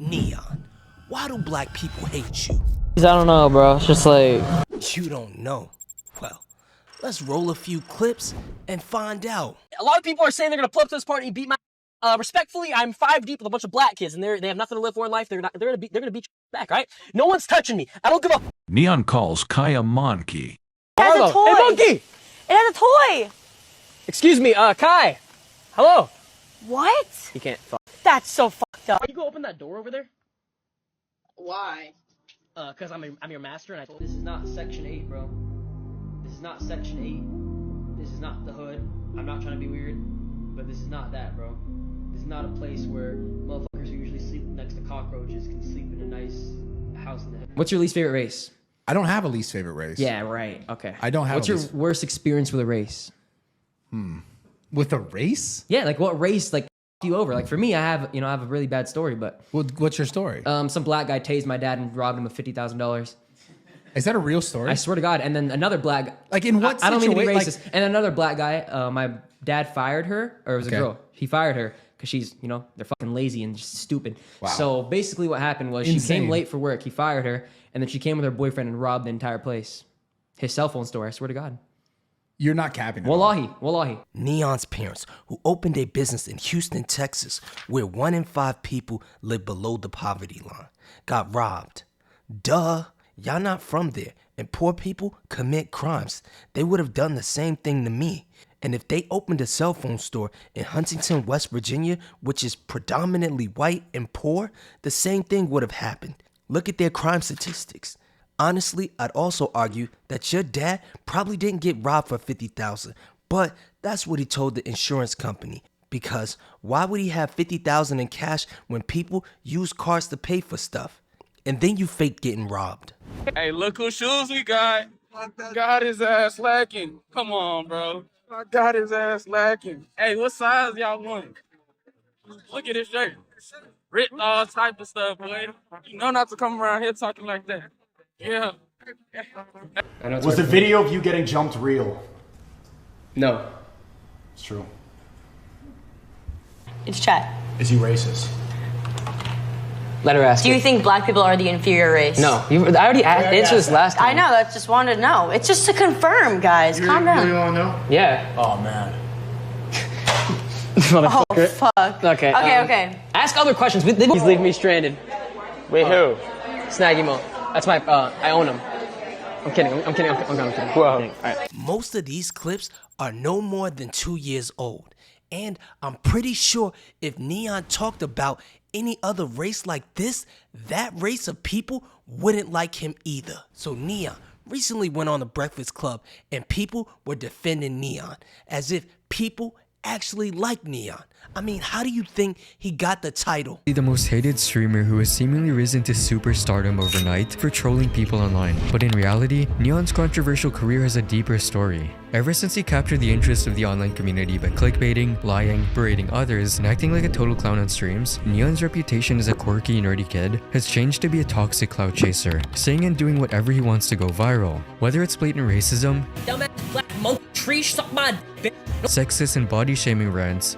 Neon, why do black people hate you? I don't know, bro. It's just like... You don't know. Well, let's roll a few clips and find out. A lot of people are saying they're gonna pull up to this party and beat my... respectfully, I'm 5 deep with a bunch of black kids, and they have nothing to live for in life. They're gonna beat you back, right? No one's touching me. I don't give a... Neon calls Kai a monkey. It has a toy. Hey, monkey! It has a toy. Excuse me, Kai. Hello. What? You can't fuck. That's so fucked up. You go open that door over there? Why? Cause I'm your master, and this is not Section 8, bro. This is not Section 8. This is not the hood. I'm not trying to be weird, but this is not that, bro. This is not a place where motherfuckers who usually sleep next to cockroaches can sleep in a nice house in the hood. What's your least favorite race? I don't have a least favorite race. Yeah, right. Okay. I don't have. What's your worst experience with a race? With a race? Yeah, like what race like you over? Like for me, I have a really bad story, but What's your story? some black guy tased my dad and robbed him of $50,000. Is that a real story? I swear to God. And then another black, like in what? I don't mean to be situation? racist. And another black guy, my dad fired her, or it was a girl. He fired her because she's, they're fucking lazy and just stupid. Wow. So basically, what happened was she came late for work. He fired her, and then she came with her boyfriend and robbed the entire place. His cell phone store. I swear to God. You're not capping. Wallahi. Neon's parents, who opened a business in Houston, Texas, where 1 in 5 people live below the poverty line, got robbed. Duh, y'all not from there, and poor people commit crimes. They would have done the same thing to me. And if they opened a cell phone store in Huntington, West Virginia, which is predominantly white and poor, the same thing would have happened. Look at their crime statistics. Honestly, I'd also argue that your dad probably didn't get robbed for $50,000, but that's what he told the insurance company. Because why would he have $50,000 in cash when people use cards to pay for stuff? And then you fake getting robbed. Hey, look whose shoes we got. Got his ass lacking. Come on, bro. I got his ass lacking. Hey, what size y'all want? Look at his shirt. Written all type of stuff, boy. You know not to come around here talking like that. Yeah. Was the video of you getting jumped real? No. It's true. It's chat. Is he racist? Let her ask. Do you think black people are the inferior race? No. I already answered this last time. I know. I just wanted to know. It's just to confirm, guys. Calm down. You want to know? Yeah. Oh man. Oh fuck. Okay. Okay. Ask other questions. He's leaving me stranded. Wait, who? Snaggy Mo. That's my. I own him. I'm kidding. I'm kidding. Whoa. All right. Most of these clips are no more than 2 years old. And I'm pretty sure if Neon talked about any other race like this, that race of people wouldn't like him either. So Neon recently went on the Breakfast Club and people were defending Neon as if people actually like Neon. I mean, how do you think he got the title? The most hated streamer who has seemingly risen to superstardom overnight for trolling people online. But in reality, Neon's controversial career has a deeper story. Ever since he captured the interest of the online community by clickbaiting, lying, berating others, and acting like a total clown on streams, Neon's reputation as a quirky, nerdy kid has changed to be a toxic clout chaser, saying and doing whatever he wants to go viral. Whether it's blatant racism, Dumbass black monkey tree suck my dick. sexist and body-shaming rants,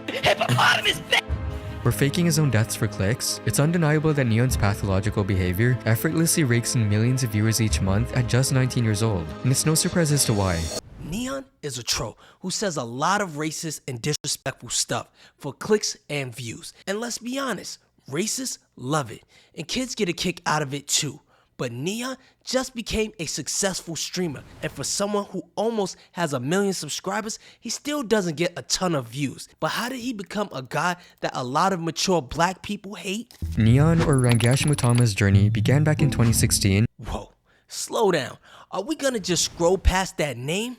or faking his own deaths for clicks, it's undeniable that Neon's pathological behavior effortlessly rakes in millions of viewers each month at just 19 years old, and it's no surprise as to why. Neon is a troll who says a lot of racist and disrespectful stuff for clicks and views. And let's be honest, racists love it, and kids get a kick out of it too. But Neon just became a successful streamer, and for someone who almost has 1 million subscribers, he still doesn't get a ton of views. But how did he become a guy that a lot of mature black people hate? Neon, or Rangash Mutama's journey, began back in 2016. Whoa, slow down. Are we gonna just scroll past that name?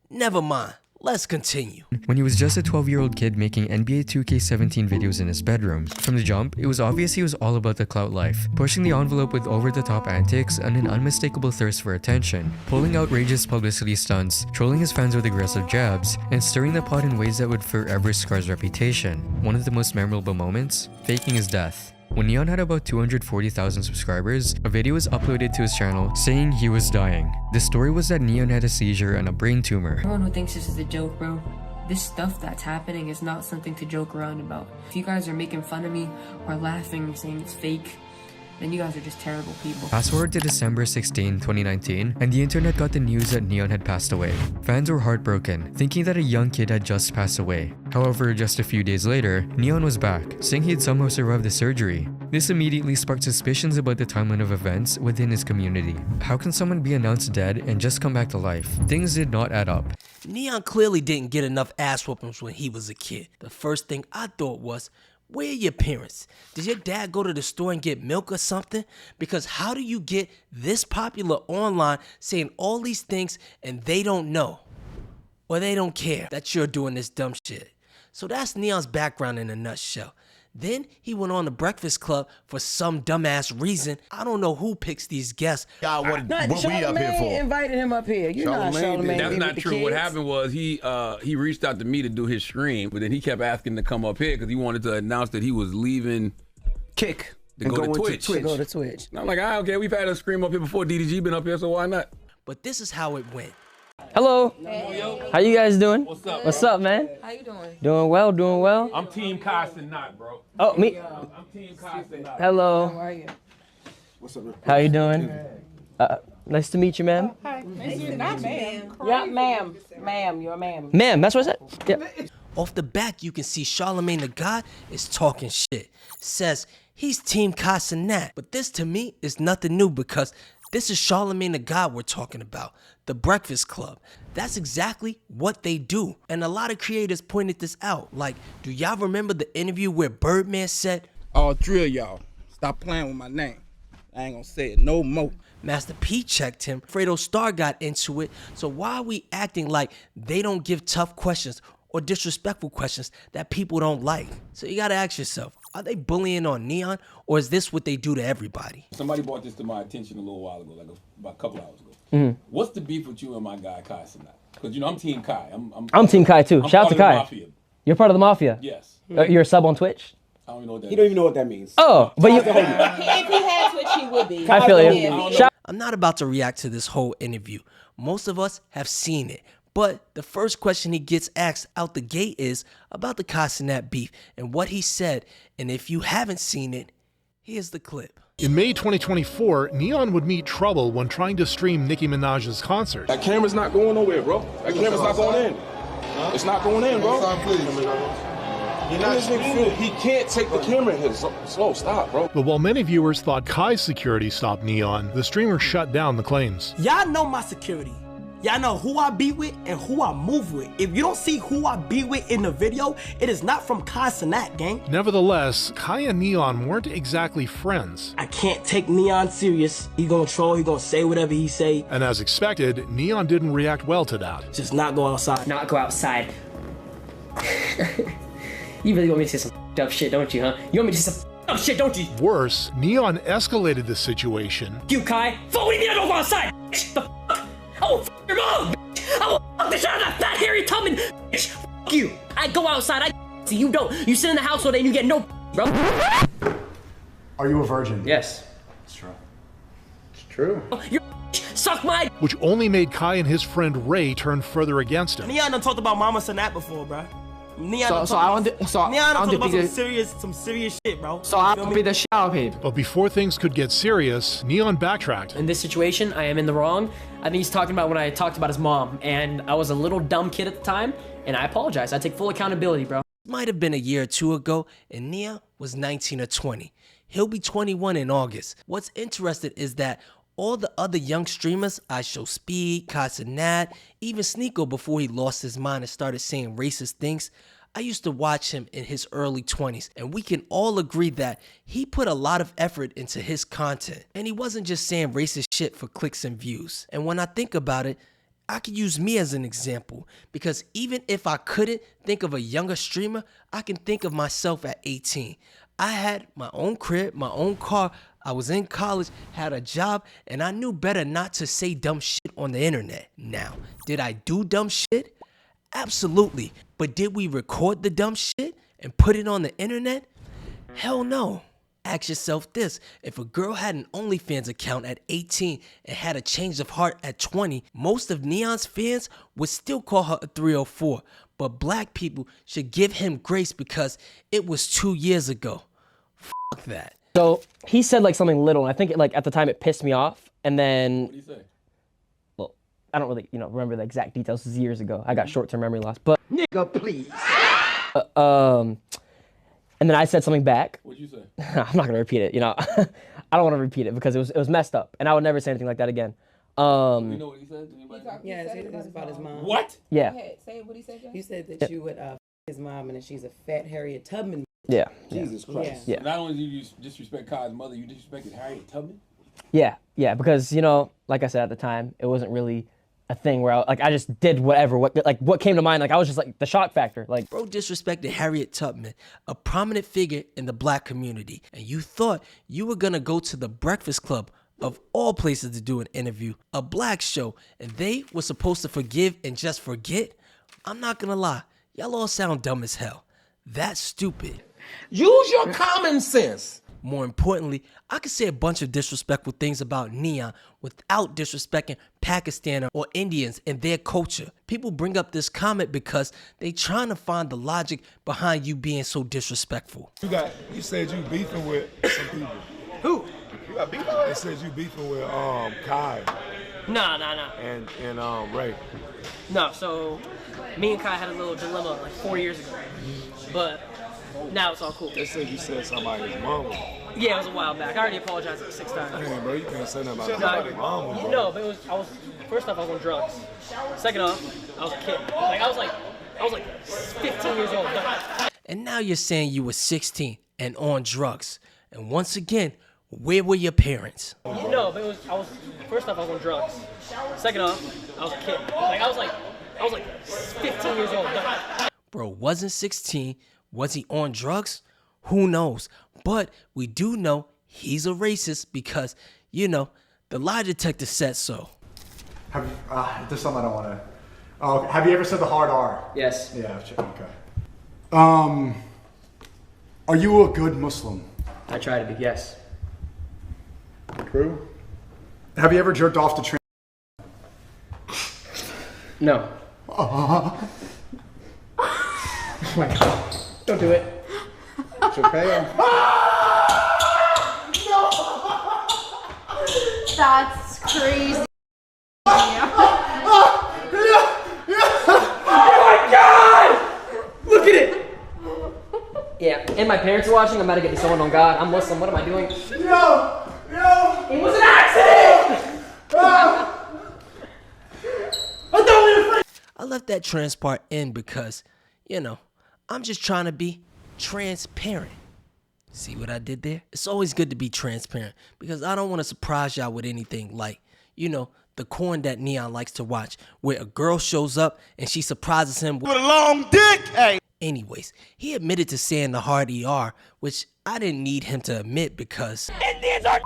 Never mind. Let's continue. When he was just a 12-year-old kid making NBA 2K17 videos in his bedroom. From the jump, it was obvious he was all about the clout life, pushing the envelope with over-the-top antics and an unmistakable thirst for attention, pulling outrageous publicity stunts, trolling his fans with aggressive jabs, and stirring the pot in ways that would forever scar his reputation. One of the most memorable moments? Faking his death. When Neon had about 240,000 subscribers, a video was uploaded to his channel saying he was dying. The story was that Neon had a seizure and a brain tumor. Everyone who thinks this is a joke, bro, This stuff that's happening is not something to joke around about. If you guys are making fun of me or laughing and saying it's fake, then you guys are just terrible people. Fast forward to December 16, 2019, and the internet got the news that N3ON had passed away. Fans were heartbroken, thinking that a young kid had just passed away. However, just a few days later, N3ON was back, saying he had somehow survived the surgery. This immediately sparked suspicions about the timeline of events within his community. How can someone be announced dead and just come back to life? Things did not add up. N3ON clearly didn't get enough ass whoopings when he was a kid. The first thing I thought was, where are your parents? Did your dad go to the store and get milk or something? Because how do you get this popular online saying all these things and they don't know? Or they don't care that you're doing this dumb shit. So that's N3ON's background in a nutshell. Then he went on the Breakfast Club for some dumbass reason. I don't know who picks these guests. What we up here for? Invited him up here. You know Charlamagne. That's not true. What happened was he reached out to me to do his stream, but then he kept asking to come up here because he wanted to announce that he was leaving Kick to go to Twitch. Go to Twitch. And I'm like, okay, we've had a stream up here before. DDG been up here, so why not? But this is how it went. Hello. How you guys doing? What's up? What's up, man? How you doing? Doing well, doing well. I'm Team Carson Knott, bro. Oh, me. I'm Team Carson Knott. Hello. How are you? What's up, man? How you doing? Nice to meet you, ma'am. Hi. Nice to meet you, ma'am. Yeah, ma'am. Ma'am, you're a ma'am. Ma'am, that's what I said. Yeah. Off the back, you can see Charlamagne the God is talking shit. Says he's Team Casanat. But this to me is nothing new because this is Charlamagne the God we're talking about. The Breakfast Club. That's exactly what they do. And a lot of creators pointed this out. Like, do y'all remember the interview where Birdman said, all three of y'all, stop playing with my name. I ain't gonna say it no more. Master P checked him. Fredo Star got into it. So why are we acting like they don't give tough questions or disrespectful questions that people don't like? So you gotta ask yourself, are they bullying on N3ON or is this what they do to everybody? Somebody brought this to my attention a little while ago, like about a couple hours ago. Mm-hmm. What's the beef with you and my guy Kai Sinat? Because I'm Team Kai. I'm Team Kai too. Shout out to Kai. Mafia. You're part of the Mafia. Yes. You're a sub on Twitch. I don't even know what that. He don't even know what that means. Oh, but you. If he had Twitch, he would be. I feel you. I'm not about to react to this whole interview. Most of us have seen it. But the first question he gets asked out the gate is about the Casanat beef and what he said. And if you haven't seen it, here's the clip. In May 2024, N3ON would meet trouble when trying to stream Nicki Minaj's concert. That camera's not going nowhere, bro. That camera's not going in. It's not going in, bro. He can't take the camera in here. Slow, stop, bro. But while many viewers thought Kai's security stopped N3ON, the streamer shut down the claims. Y'all know my security. Y'all know who I be with and who I move with. If you don't see who I be with in the video, it is not from Casanat, gang. Nevertheless, Kai and N3ON weren't exactly friends. I can't take N3ON serious. He gonna troll, he gonna say whatever he say. And as expected, N3ON didn't react well to that. Just not go outside. Not go outside. You really want me to say some dumb shit, don't you, huh? You want me to say some dumb shit, don't you? Worse, N3ON escalated the situation. You, Kai? What do you mean I don't go outside? The fuck? I will fuck your mom, bitch. I will fuck the shit out of that fat hairy Tubman, bitch. Fuck you. I go outside, I see you don't. You sit in the house all day and you get no, bro. Are you a virgin? Yes. It's true. It's true. You're suck my. Which only made Kai and his friend Ray turn further against him. N3ON done talked about Mama Sanat before, bro. N3ON talked about some serious shit, bro. So I'll be the shower babe. But before things could get serious, N3ON backtracked. In this situation, I am in the wrong. I think he's talking about when I talked about his mom, and I was a little dumb kid at the time, and I apologize. I take full accountability, bro. Might have been a year or two ago, and N3ON was 19 or 20. He'll be 21 in August. What's interesting is that all the other young streamers, I Show Speed, Casanat, even Sneeko before he lost his mind and started saying racist things, I used to watch him in his early 20s, and we can all agree that he put a lot of effort into his content. And he wasn't just saying racist shit for clicks and views. And when I think about it, I could use me as an example, because even if I couldn't think of a younger streamer, I can think of myself at 18. I had my own crib, my own car, I was in college, had a job, and I knew better not to say dumb shit on the internet. Now, did I do dumb shit? Absolutely. But did we record the dumb shit and put it on the internet? Hell no. Ask yourself this: if a girl had an OnlyFans account at 18 and had a change of heart at 20, most of N3ON's fans would still call her a 304. But black people should give him grace because it was 2 years ago. Fuck that. So he said like something little, and I think it, like at the time it pissed me off. And then, What did he say? well, I don't really, remember the exact details. This is years ago. I got short-term memory loss. But Nigga, please. and then I said something back. What'd you say? I'm not gonna repeat it. I don't want to repeat it because it was messed up, and I would never say anything like that again. You know what he said? Yeah, it's about his mom. What? Yeah. Go ahead. Say what he said. You said that you would his mom, and that she's a fat Harriet Tubman. Yeah. Jesus Christ. Yeah. Not only did you disrespect Kai's mother, you disrespected Harriet Tubman? Yeah, because like I said at the time, it wasn't really a thing where I just did whatever, what came to mind. Like I was just like the shock factor. Like, bro disrespected Harriet Tubman, a prominent figure in the black community, and you thought you were gonna go to the Breakfast Club, of all places, to do an interview, a black show, and they were supposed to forgive and just forget? I'm not gonna lie, y'all all sound dumb as hell. That's stupid. Use your common sense. More importantly, I could say a bunch of disrespectful things about N3ON without disrespecting Pakistan or Indians and their culture. People bring up this comment because they trying to find the logic behind you being so disrespectful. You said you beefing with some people. Who? You got beefing with? They said you beefing with Kai Nah. and Ray. No, so me and Kai had a little dilemma like 4 years ago, but now it's all cool. They said you said somebody's mama. Yeah, it was a while back. I already apologized like 6 times. Dang, bro, you can't say nothing about somebody's mama, bro. No, but first off, I was on drugs. Second off, I was a kid. Like I was like 15 years old. And now you're saying you were 16 and on drugs. And once again, where were your parents? No, but first off, I was on drugs. Second off, I was a kid. Like I was like 15 years old. Bro wasn't 16. Was he on drugs? Who knows? But we do know he's a racist because, the lie detector said so. There's something I don't want to. Oh, okay. Have you ever said the hard R? Yes. Yeah. Okay. Are you a good Muslim? I try to be. Yes. True. Have you ever jerked off to train? No. Oh my God. Don't do it. It's okay. That's crazy. Look at it! Yeah, and my parents are watching. I'm about to get disowned on God. I'm Muslim. What am I doing? Yo! It was an accident! I left that trans part in because, I'm just trying to be transparent. See what I did there? It's always good to be transparent because I don't want to surprise y'all with anything like, the corn that N3ON likes to watch, where a girl shows up and she surprises him with a long dick. Hey. Anyways, he admitted to saying the hard ER, which I didn't need him to admit because Indians are.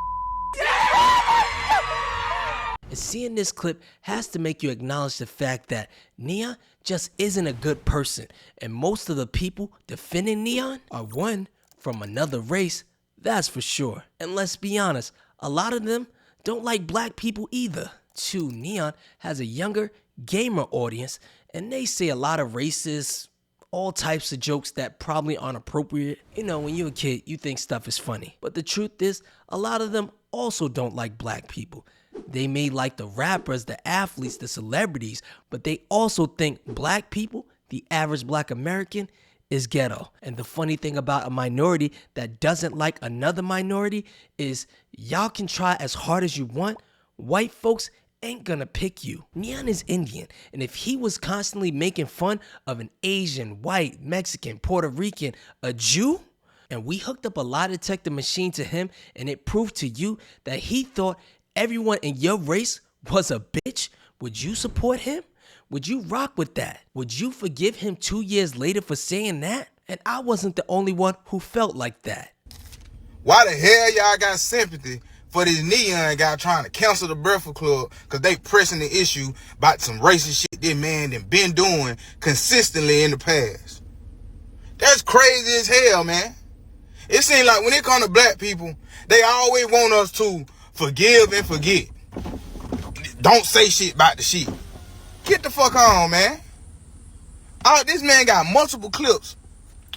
And seeing this clip has to make you acknowledge the fact that N3ON just isn't a good person, and most of the people defending N3ON are one from another race, that's for sure. And let's be honest, a lot of them don't like black people either. Too, N3ON has a younger gamer audience, and they say a lot of racist, all types of jokes that probably aren't appropriate. When you're a kid, you think stuff is funny. But the truth is, a lot of them also don't like black people. They may like the rappers, the athletes, the celebrities, but they also think black people, the average black American, is ghetto. And the funny thing about a minority that doesn't like another minority is y'all can try as hard as you want. White folks ain't gonna pick you. N3ON is Indian, and if he was constantly making fun of an Asian, white, Mexican, Puerto Rican, a Jew, and we hooked up a lie detector machine to him and it proved to you that he thought everyone in your race was a bitch, would you support him? Would you rock with that? Would you forgive him 2 years later for saying that? And I wasn't the only one who felt like that. Why the hell y'all got sympathy for this N3ON guy trying to cancel the Breakfast Club because they pressing the issue about some racist shit this man done been doing consistently in the past? That's crazy as hell, man. It seems like when it comes to black people, they always want us to forgive and forget. Don't say shit about the shit. Get the fuck on, man. This man got multiple clips,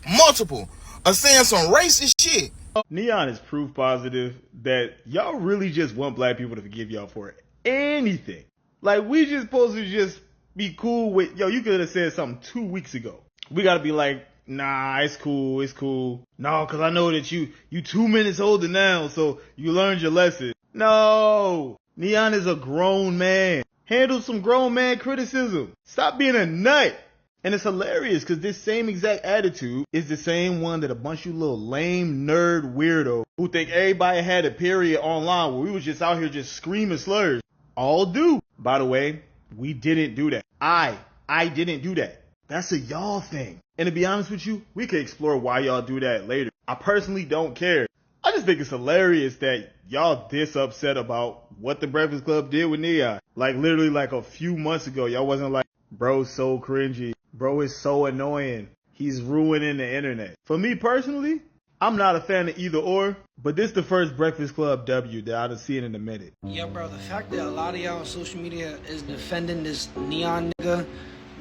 of saying some racist shit. N3ON is proof positive that y'all really just want black people to forgive y'all for anything. Like, we just supposed to just be cool with, yo, you could have said something 2 weeks ago. We gotta be like, nah, it's cool, it's cool. No, cause I know that you 2 minutes older now, so you learned your lesson. No, N3ON is a grown man. Handle some grown man criticism. Stop being a nut. And it's hilarious because this same exact attitude is the same one that a bunch of you little lame nerd weirdo who think everybody had a period online where we was just out here just screaming slurs all do. By the way, we didn't do that. I didn't do that. That's a y'all thing. And to be honest with you, we could explore why y'all do that later. I personally don't care. I just think it's hilarious that y'all this upset about what the Breakfast Club did with N3ON. Like literally like a few months ago, y'all wasn't like, bro's so cringy. Bro is so annoying. He's ruining the internet. For me personally, I'm not a fan of either or, but this the first Breakfast Club W that I done seen in a minute. Yeah, bro, the fact that a lot of y'all on social media is defending this N3ON nigga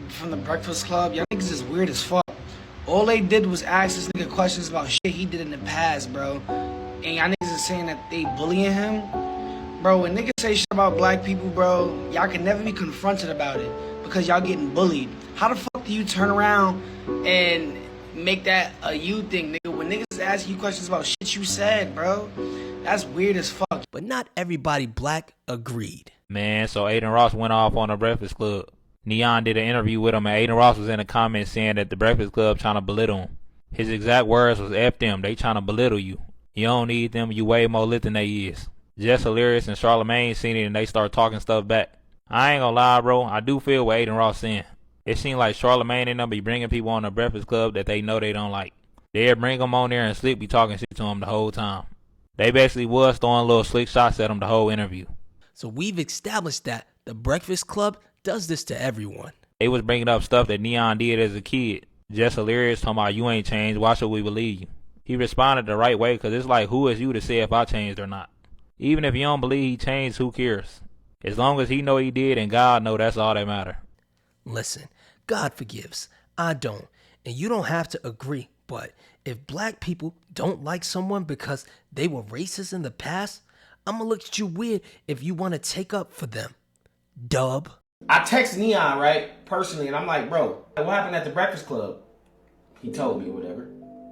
from the Breakfast Club, y'all niggas is weird as fuck. All they did was ask this nigga questions about shit he did in the past, bro. And y'all niggas is saying that they bullying him. Bro, when niggas say shit about black people, bro, y'all can never be confronted about it because y'all getting bullied. How the fuck do you turn around and make that a you thing, nigga? When niggas ask you questions about shit you said, bro, that's weird as fuck. But not everybody black agreed. Man, so Aiden Ross went off on the Breakfast Club. N3ON did an interview with him, and Aiden Ross was in the comments saying that the Breakfast Club trying to belittle him. His exact words was, F them, they trying to belittle you. You don't need them, you way more lit than they is. Jess Hilarious and Charlamagne seen it and they start talking stuff back. I ain't gonna lie, bro, I do feel what Aiden Ross saying. It seems like Charlamagne and them be bringing people on the Breakfast Club that they know they don't like. They'll bring them on there and Slick be talking shit to them the whole time. They basically was throwing little slick shots at him the whole interview. So we've established that the Breakfast Club does this to everyone. They was bringing up stuff that N3ON did as a kid. Just hilarious, talking about you ain't changed, why should we believe you? He responded the right way because it's like, who is you to say if I changed or not? Even if you don't believe he changed, who cares? As long as he know he did and God know, that's all that matter. Listen, God forgives. I don't. And you don't have to agree. But if black people don't like someone because they were racist in the past, I'm going to look at you weird if you want to take up for them. Dub. I text N3ON, right, personally, and I'm like, bro, what happened at the Breakfast Club? He told me or whatever.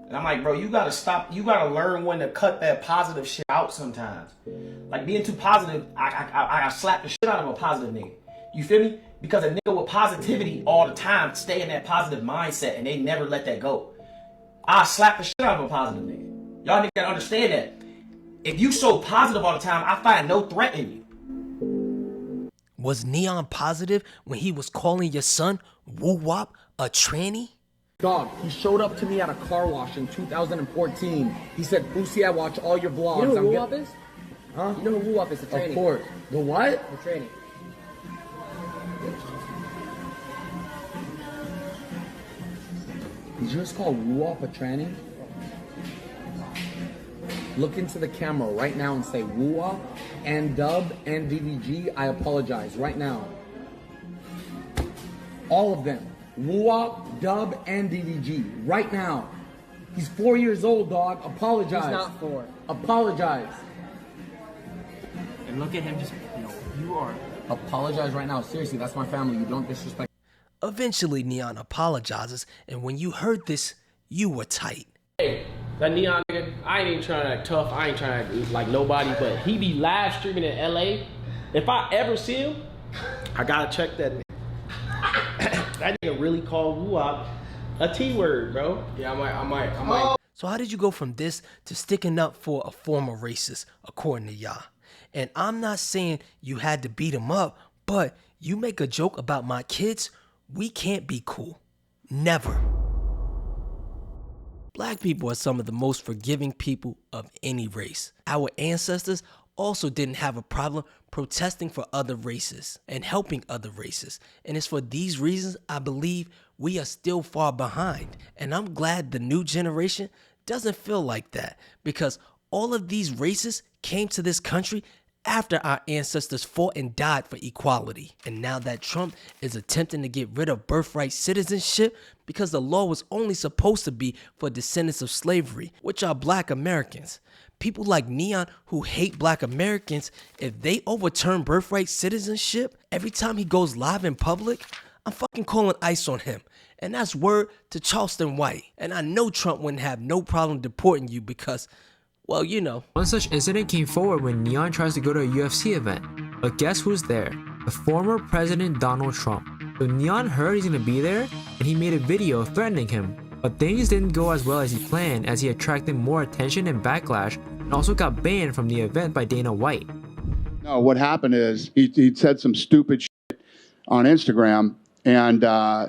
And I'm like, bro, you gotta stop. You gotta learn when to cut that positive shit out sometimes. Like, being too positive, I slap the shit out of a positive nigga. You feel me? Because a nigga with positivity all the time stay in that positive mindset and they never let that go. I slap the shit out of a positive nigga. Y'all niggas gotta understand that. If you so positive all the time, I find no threat in you. Was N3ON positive when he was calling your son woo-wop a tranny? Dog, he showed up to me at a car wash in 2014. He said, Boosie, I watch all your vlogs. You know who woo-wop is? Huh? You know who woo-wop is? The tranny. Of course. The what? The tranny. Did you just call woo-wop a tranny? Look into the camera right now and say woo-wop and dub and DVG. I apologize right now. All of them. Woo-wop, dub, and DVG. Right now. He's 4 years old, dog. Apologize. He's not 4. Apologize. And look at him just, you are. Apologize right now. Seriously, that's my family. You don't disrespect. Eventually, N3ON apologizes, and when you heard this, you were tight. Hey, that N3ON nigga, I ain't even trying to act tough. I ain't trying to act like nobody, but he be live streaming in LA. If I ever see him, I gotta check that nigga. That nigga really called woo-wop a T-word, bro. Yeah, I might. So how did you go from this to sticking up for a former racist, according to y'all? And I'm not saying you had to beat him up, but you make a joke about my kids, we can't be cool. Never. Black people are some of the most forgiving people of any race. Our ancestors also didn't have a problem protesting for other races and helping other races. And it's for these reasons I believe we are still far behind. And I'm glad the new generation doesn't feel like that because all of these races came to this country after our ancestors fought and died for equality. And now that Trump is attempting to get rid of birthright citizenship because the law was only supposed to be for descendants of slavery, which are black Americans. People like N3ON who hate black Americans, if they overturn birthright citizenship, every time he goes live in public, I'm fucking calling ICE on him. And that's word to Charleston White. And I know Trump wouldn't have no problem deporting you because, well, you know. One such incident came forward when N3ON tries to go to a UFC event. But guess who's there? The former President Donald Trump. So N3ON heard he's gonna be there, and he made a video threatening him. But things didn't go as well as he planned, as he attracted more attention and backlash, and also got banned from the event by Dana White. No, what happened is he said some stupid shit on Instagram. And,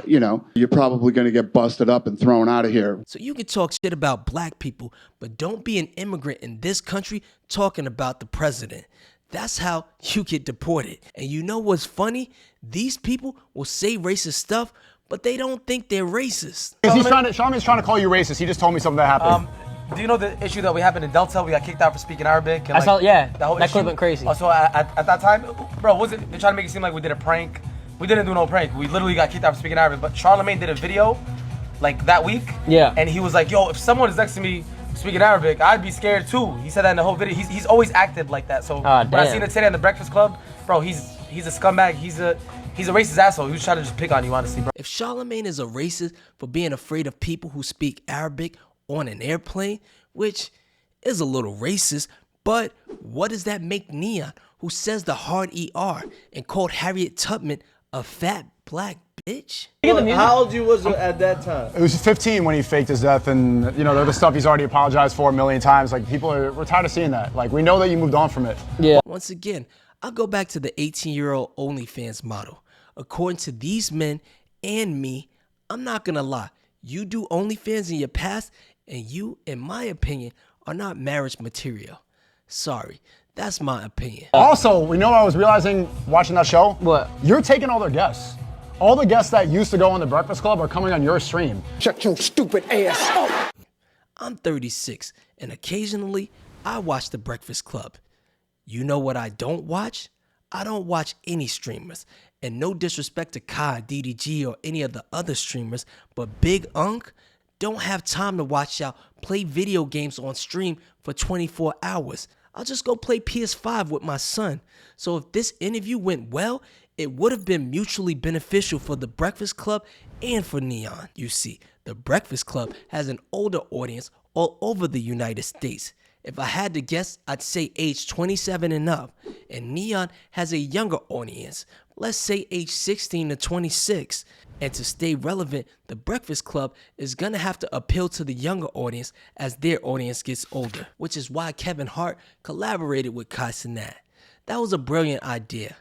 you know, you're probably going to get busted up and thrown out of here. So you can talk shit about black people, but don't be an immigrant in this country talking about the president. That's how you get deported. And you know what's funny? These people will say racist stuff, but they don't think they're racist. Charlamagne's trying to call you racist. He just told me something that happened. Do you know the issue that we happened in Delta? We got kicked out for speaking Arabic. And I saw, yeah, the whole that issue. clip went crazy. So at that time, bro, they trying to make it seem like we did a prank. We didn't do no prank. We literally got kicked out for speaking Arabic. But Charlamagne did a video, like that week. Yeah. And he was like, yo, if someone is next to me speaking Arabic, I'd be scared too. He said that in the whole video. He's always acted like that. So when I seen it today on the Breakfast Club, bro, he's a scumbag. He's a racist asshole. He was trying to just pick on you, honestly, bro. If Charlamagne is a racist for being afraid of people who speak Arabic on an airplane, which is a little racist, but what does that make N3ON, who says the hard ER and called Harriet Tubman a fat black bitch? How old you was at that time? It was 15 when he faked his death, and you know, the stuff he's already apologized for a million times. Like we're tired of seeing that. Like we know that you moved on from it. Yeah. Once again, I'll go back to the 18-year-old OnlyFans model. According to these men and me, I'm not gonna lie. You do OnlyFans in your past, and you, in my opinion, are not marriage material. Sorry. That's my opinion. Also, we know I was realizing watching that show. What? You're taking all their guests. All the guests that used to go on the Breakfast Club are coming on your stream. Shut your stupid ass up. I'm 36, and occasionally I watch the Breakfast Club. You know what I don't watch? I don't watch any streamers. And no disrespect to Kai, DDG, or any of the other streamers, but Big Unk don't have time to watch y'all play video games on stream for 24 hours. I'll just go play PS5 with my son. So if this interview went well, it would have been mutually beneficial for the Breakfast Club and for N3ON. You see, the Breakfast Club has an older audience all over the United States. If I had to guess, I'd say age 27 and up. And N3ON has a younger audience, let's say age 16 to 26. And to stay relevant, the Breakfast Club is gonna have to appeal to the younger audience as their audience gets older, which is why Kevin Hart collaborated with Kai Cenat. That was a brilliant idea.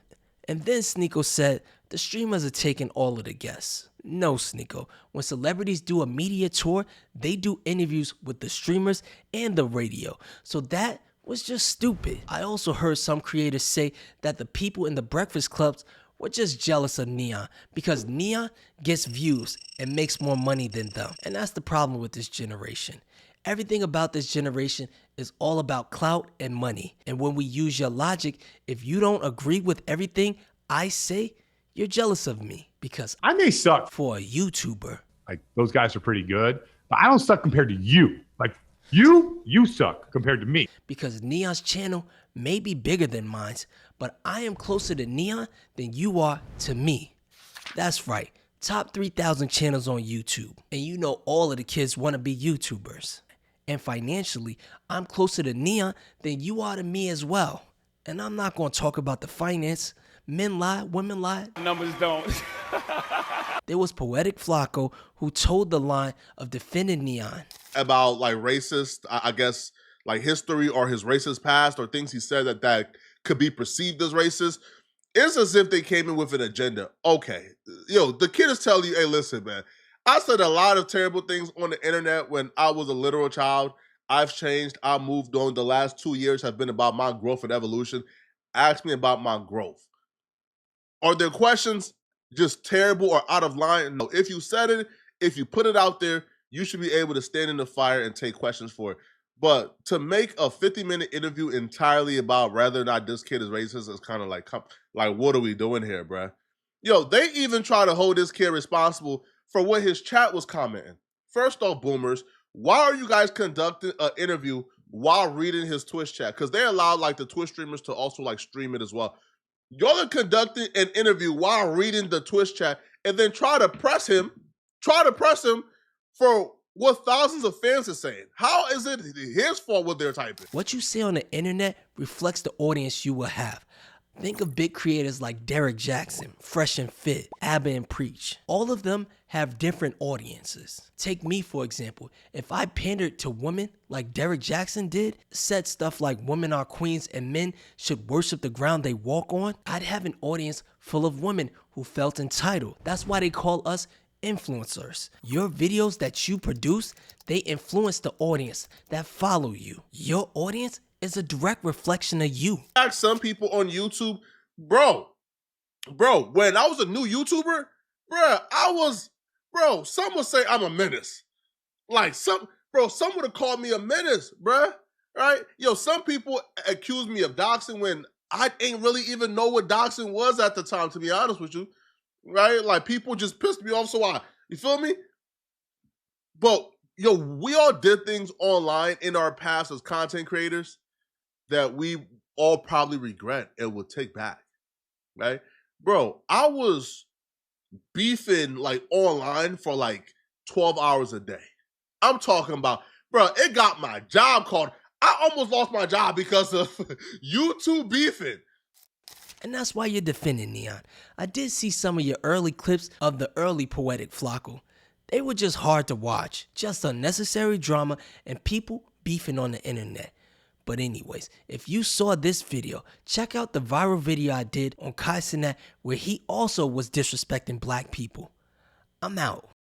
And then Sneeko said, the streamers are taking all of the guests. No, Sneeko. When celebrities do a media tour, they do interviews with the streamers and the radio. So that was just stupid. I also heard some creators say that the people in the Breakfast Clubs were just jealous of N3ON because N3ON gets views and makes more money than them. And that's the problem with this generation. Everything about this generation is all about clout and money. And when we use your logic, if you don't agree with everything I say, you're jealous of me because I may suck for a YouTuber. Like those guys are pretty good, but I don't suck compared to you. Like you suck compared to me. Because N3ON's channel may be bigger than mine, but I am closer to N3ON than you are to me. That's right. Top 3,000 channels on YouTube. And you know all of the kids want to be YouTubers. And financially, I'm closer to N3ON than you are to me as well. And I'm not going to talk about the finance. Men lie, women lie. Numbers don't. There was Poetic Flacco who told the line of defending N3ON. About like racist, I guess, like history or his racist past or things he said that could be perceived as racist. It's as if they came in with an agenda. Okay, the kid is telling you, hey, listen, man, I said a lot of terrible things on the internet when I was a literal child. I've changed. I moved on. The last 2 years have been about my growth and evolution. Ask me about my growth. Are their questions just terrible or out of line? No. If you said it, if you put it out there, you should be able to stand in the fire and take questions for it. But to make a 50-minute interview entirely about whether or not this kid is racist is kind of like what are we doing here, bruh? Yo, they even try to hold this kid responsible for what his chat was commenting. First off, boomers, why are you guys conducting an interview while reading his Twitch chat? Because they allow like the Twitch streamers to also like stream it as well. Y'all are conducting an interview while reading the Twitch chat and then try to press him for what thousands of fans are saying. How is it his fault what they're typing? What you say on the internet reflects the audience you will have. Think of big creators like Derek Jackson, Fresh and Fit, Abba and Preach. All of them have different audiences. Take me, for example. If I pandered to women like Derek Jackson did, said stuff like women are queens and men should worship the ground they walk on, I'd have an audience full of women who felt entitled. That's why they call us influencers. Your videos that you produce, they influence the audience that follow you. Your audience is a direct reflection of you. Like some people on YouTube, bro, when I was a new YouTuber, some would say I'm a menace. Like some would have called me a menace, bruh, right? Yo, some people accuse me of doxing when I ain't really even know what doxing was at the time, to be honest with you, right? Like people just pissed me off, so you feel me? But yo, we all did things online in our past as content creators that we all probably regret and will take back, right? Bro, I was beefing like online for like 12 hours a day. I'm talking about, bro, it got my job called. I almost lost my job because of YouTube beefing. And that's why you're defending N3ON. I did see some of your early clips of the early Poetic Flocko. They were just hard to watch, just unnecessary drama and people beefing on the internet. But anyways, if you saw this video, check out the viral video I did on Kai Cenat where he also was disrespecting black people. I'm out.